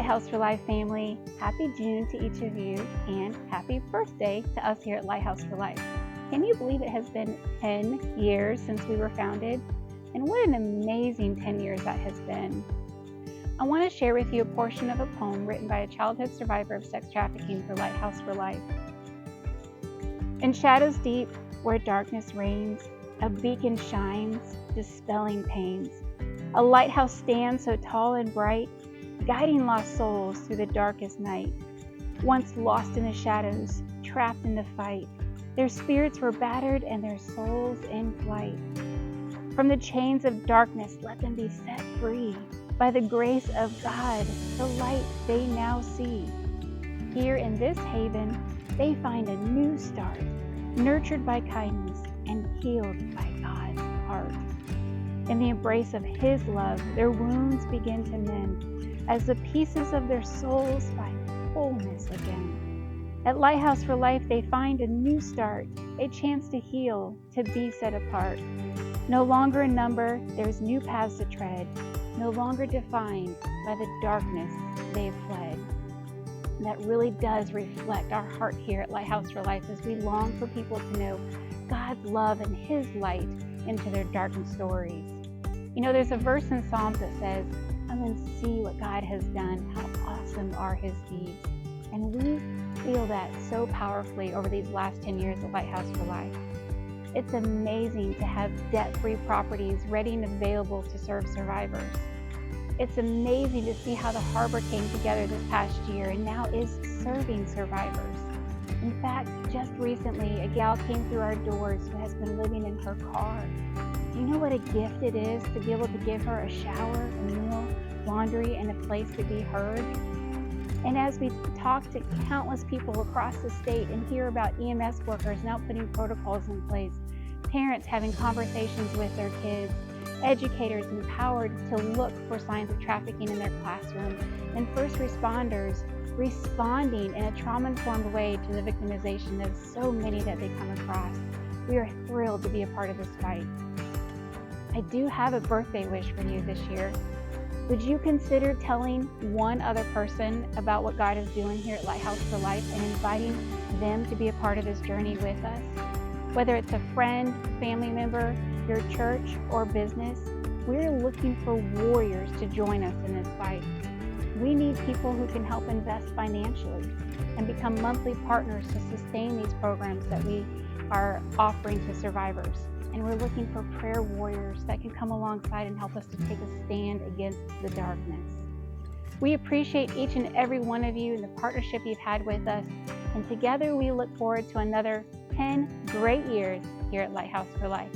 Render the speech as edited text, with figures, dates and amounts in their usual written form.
Lighthouse for Life family, happy June to each of you and happy birthday to us here at Lighthouse for Life. Can you believe it has been 10 years since we were founded? And what an amazing 10 years that has been. I want to share with you a portion of a poem written by a childhood survivor of sex trafficking for Lighthouse for Life. In shadows deep, where darkness reigns, a beacon shines, dispelling pains. A lighthouse stands so tall and bright, guiding lost souls through the darkest night. Once lost in the shadows, trapped in the fight, their spirits were battered and their souls in flight. From the chains of darkness, let them be set free. By the grace of God, the light they now see. Here in this haven, they find a new start, nurtured by kindness and healed by God's heart. In the embrace of His love, their wounds begin to mend, as the pieces of their souls find wholeness again. At Lighthouse for Life, they find a new start, a chance to heal, to be set apart. No longer a number, there's new paths to tread, no longer defined by the darkness they've fled. And that really does reflect our heart here at Lighthouse for Life as we long for people to know God's love and His light into their darkened stories. You know, there's a verse in Psalms that says, "Come and see what God has done. How awesome are His deeds." And we feel that so powerfully over these last 10 years at Lighthouse for Life. It's amazing to have debt-free properties ready and available to serve survivors. It's amazing to see how the harbor came together this past year and now is serving survivors. In fact, just recently, a gal came through our doors who has been living in her car. Do you know what a gift it is to be able to give her a shower, a meal, laundry, and a place to be heard? And as we talk to countless people across the state and hear about EMS workers now putting protocols in place, parents having conversations with their kids, educators empowered to look for signs of trafficking in their classroom, and first responders responding in a trauma-informed way to the victimization of so many that they come across. We are thrilled to be a part of this fight. I do have a birthday wish for you this year. Would you consider telling one other person about what God is doing here at Lighthouse for Life and inviting them to be a part of this journey with us? Whether it's a friend, family member, your church, or business, we're looking for warriors to join us in this fight. We need people who can help invest financially and become monthly partners to sustain these programs that we are offering to survivors. And we're looking for prayer warriors that can come alongside and help us to take a stand against the darkness. We appreciate each and every one of you and the partnership you've had with us. And together we look forward to another 10 great years here at Lighthouse for Life.